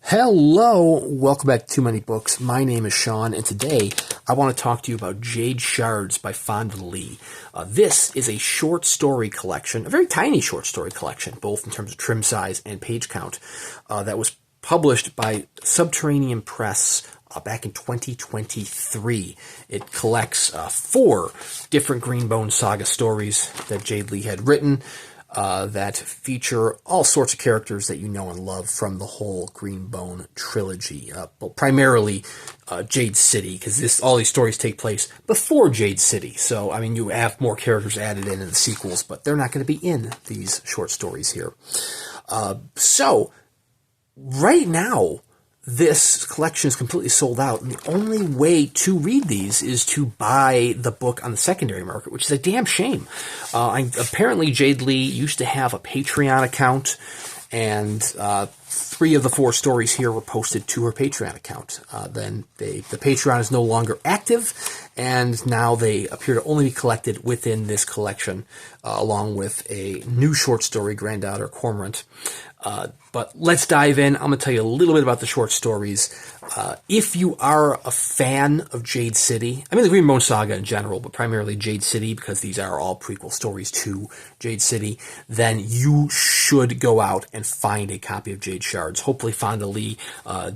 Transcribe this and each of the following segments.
Hello, welcome back to Too Many Books. My name is Sean, and today I want to talk to you about Jade Shards by Fonda Lee. This is a short story collection, a very tiny short story collection, both in terms of trim size and page count, that was published by Subterranean Press back in 2023. It collects 4 different Green Bone Saga stories that Jade Lee had written, that feature all sorts of characters that you know and love from the whole Green Bone trilogy. But primarily Jade City, because all these stories take place before Jade City. So, I mean, you have more characters added in the sequels, but they're not going to be in these short stories here. So, right now, this collection is completely sold out, and the only way to read these is to buy the book on the secondary market, which is a damn shame. Apparently, Jade Lee used to have a Patreon account, and 3 of the 4 stories here were posted to her Patreon account. Then the Patreon is no longer active, and now they appear to only be collected within this collection, along with a new short story, Granddaughter Cormorant. But let's dive in. I'm going to tell you a little bit about the short stories. If you are a fan of Jade City, I mean the Green Bone Saga in general, but primarily Jade City, because these are all prequel stories to Jade City, then you should go out and find a copy of Jade Shards. Hopefully Fonda Lee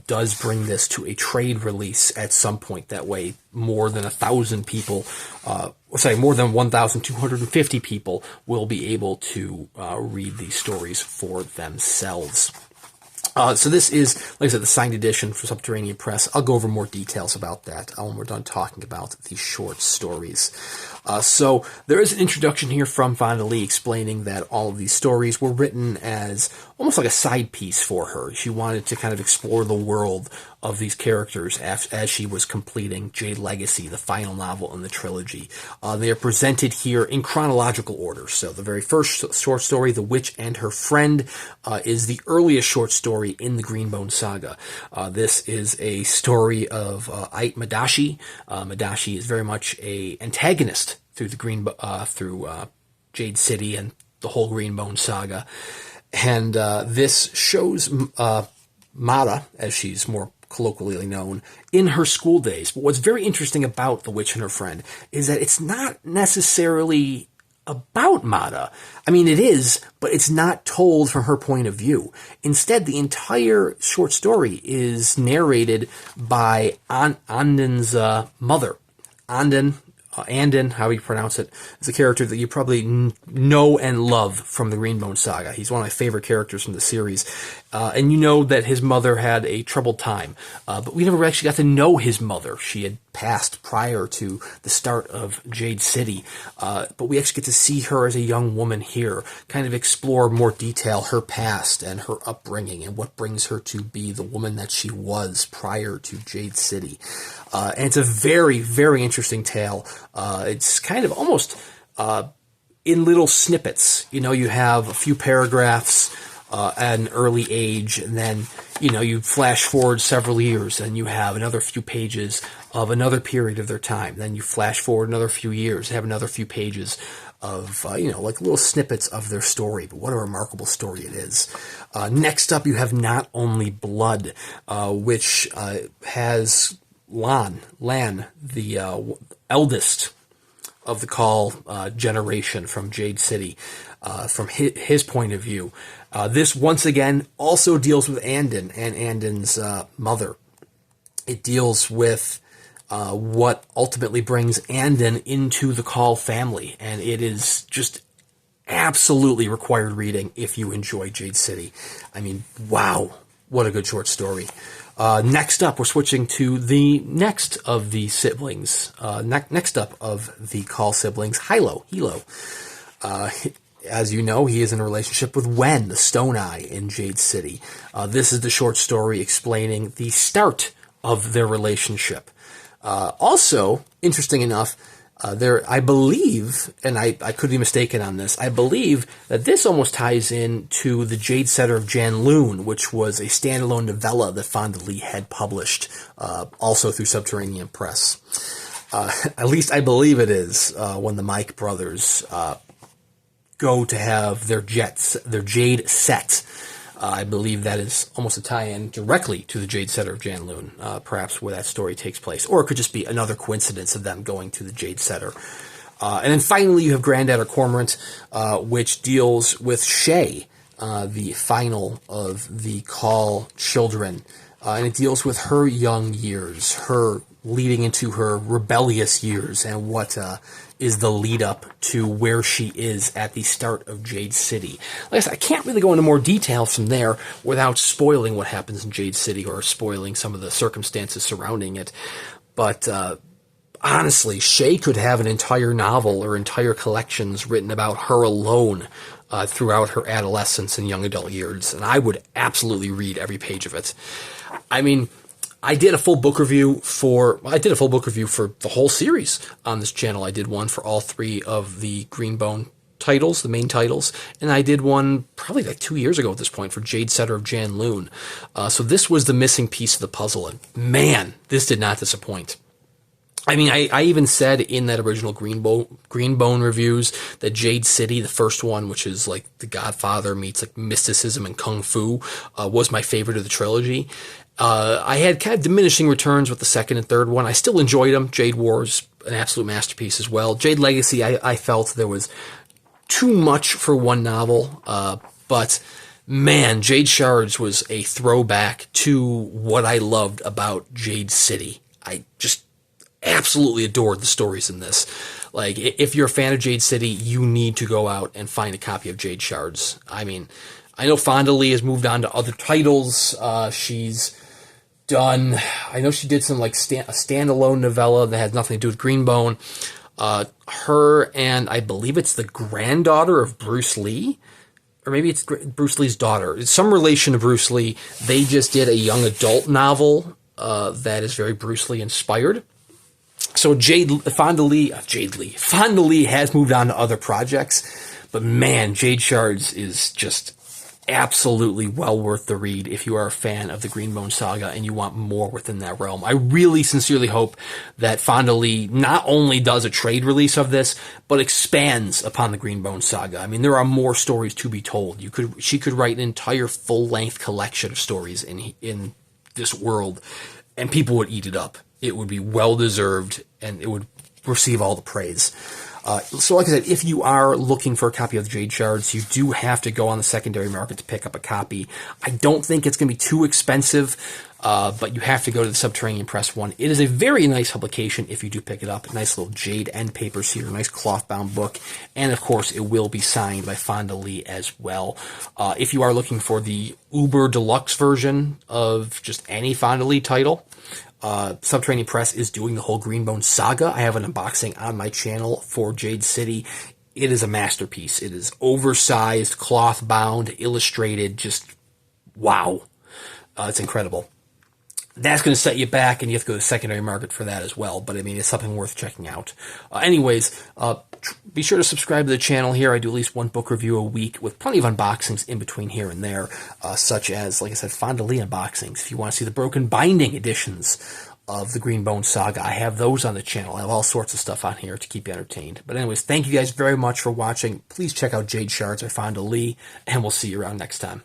does bring this to a trade release at some point. That way more than 1,000 people, more than 1,250 people will be able to read these stories for themselves. So this is, like I said, the signed edition for Subterranean Press. I'll go over more details about that when we're done talking about these short stories. So there is an introduction here from Fonda Lee explaining that all of these stories were written as almost like a side piece for her. She wanted to kind of explore the world of these characters as she was completing Jade Legacy, the final novel in the trilogy. They are presented here in chronological order. So the very first short story, The Witch and Her Friend, is the earliest short story in the Green Bone Saga. This is a story of Ait Madashi. Madashi is very much a antagonist through the Jade City and the whole Green Bone Saga. And this shows Mata, as she's more colloquially known, in her school days. But what's very interesting about The Witch and Her Friend is that it's not necessarily about Mata. I mean, it is, but it's not told from her point of view. Instead, the entire short story is narrated by Andon's mother. Andon, how you pronounce it, is a character that you probably know and love from the Green Bone Saga. He's one of my favorite characters from the series. And you know that his mother had a troubled time. But we never actually got to know his mother. She had passed prior to the start of Jade City. But we actually get to see her as a young woman here, kind of explore more detail her past and her upbringing and what brings her to be the woman that she was prior to Jade City. And it's a very, very interesting tale. It's kind of almost in little snippets. You know, you have a few paragraphs at an early age, and then, you know, you flash forward several years, and you have another few pages of another period of their time. Then you flash forward another few years, have another few pages of, like little snippets of their story. But what a remarkable story it is. Next up, you have Not Only Blood, which has Lan, the eldest of the Call generation from Jade City, from his point of view. This, once again, also deals with Andon and Andon's mother. It deals with what ultimately brings Andon into the Call family, and it is just absolutely required reading if you enjoy Jade City. I mean, wow, what a good short story. Next up, we're switching to the next of the siblings. Next up of the Call siblings, Hilo. As you know, he is in a relationship with Wen, the Stone Eye in Jade City. This is the short story explaining the start of their relationship. Also, interesting enough, I believe, and I could be mistaken on this, I believe that this almost ties in to The Jade Setter of Janloon, which was a standalone novella that Fonda Lee had published, also through Subterranean Press. At least I believe it is, when the Mike brothers go to have their Jade set I believe that is almost a tie-in directly to the Jade Setter of Janloon, perhaps where that story takes place. Or it could just be another coincidence of them going to the Jade Setter. And then finally, you have Grandadder Cormorant, which deals with Shay, the final of the Call children. And it deals with her young years, her leading into her rebellious years, and what is the lead up to where she is at the start of Jade City. Like I said, I can't really go into more details from there without spoiling what happens in Jade City or spoiling some of the circumstances surrounding it. But honestly, Shay could have an entire novel or entire collections written about her alone throughout her adolescence and young adult years, and I would absolutely read every page of it. I mean, I did a full book review for the whole series on this channel. I did one for all 3 of the Green Bone titles, the main titles, and I did one probably like 2 years ago at this point for Jade Setter of Janloon. So this was the missing piece of the puzzle, and man, this did not disappoint. I mean, I even said in that original Green Bone reviews that Jade City, the first one, which is like The Godfather meets like mysticism and kung fu, was my favorite of the trilogy. I had kind of diminishing returns with the second and third one. I still enjoyed them. Jade War's an absolute masterpiece as well. Jade Legacy, I felt there was too much for one novel, but man, Jade Shards was a throwback to what I loved about Jade City. I just absolutely adored the stories in this. Like, if you're a fan of Jade City, you need to go out and find a copy of Jade Shards. I mean, I know Fonda Lee has moved on to other titles. She's done, I know she did some like a standalone novella that has nothing to do with Green Bone. Her and I believe it's the granddaughter of Bruce Lee, or maybe it's Bruce Lee's daughter. It's some relation to Bruce Lee. They just did a young adult novel that is very Bruce Lee inspired. So Fonda Lee has moved on to other projects, but man, Jade Shards is just absolutely well worth the read if you are a fan of the Green Bone Saga and you want more within that realm. I really sincerely hope that Fonda Lee not only does a trade release of this, but expands upon the Green Bone Saga. I mean, there are more stories to be told. She could write an entire full-length collection of stories in this world, and people would eat it up. It would be well-deserved, and it would receive all the praise. So like I said, if you are looking for a copy of the Jade Shards, you do have to go on the secondary market to pick up a copy. I don't think it's going to be too expensive, but you have to go to the Subterranean Press one. It is a very nice publication if you do pick it up. Nice little jade end papers here, nice cloth-bound book, and of course it will be signed by Fonda Lee as well. If you are looking for the Uber Deluxe version of just any Fonda Lee title, Subterranean Press is doing the whole Green Bone Saga. I have an unboxing on my channel for Jade City. It is a masterpiece. It is oversized, cloth-bound, illustrated, just wow. It's incredible. That's going to set you back, and you have to go to the secondary market for that as well. But, I mean, it's something worth checking out. Be sure to subscribe to the channel here. I do at least one book review a week with plenty of unboxings in between here and there, such as, like I said, Fonda Lee unboxings. If you want to see the broken binding editions of the Green Bone Saga, I have those on the channel. I have all sorts of stuff on here to keep you entertained. But anyways, thank you guys very much for watching. Please check out Jade Shards by Fonda Lee, and we'll see you around next time.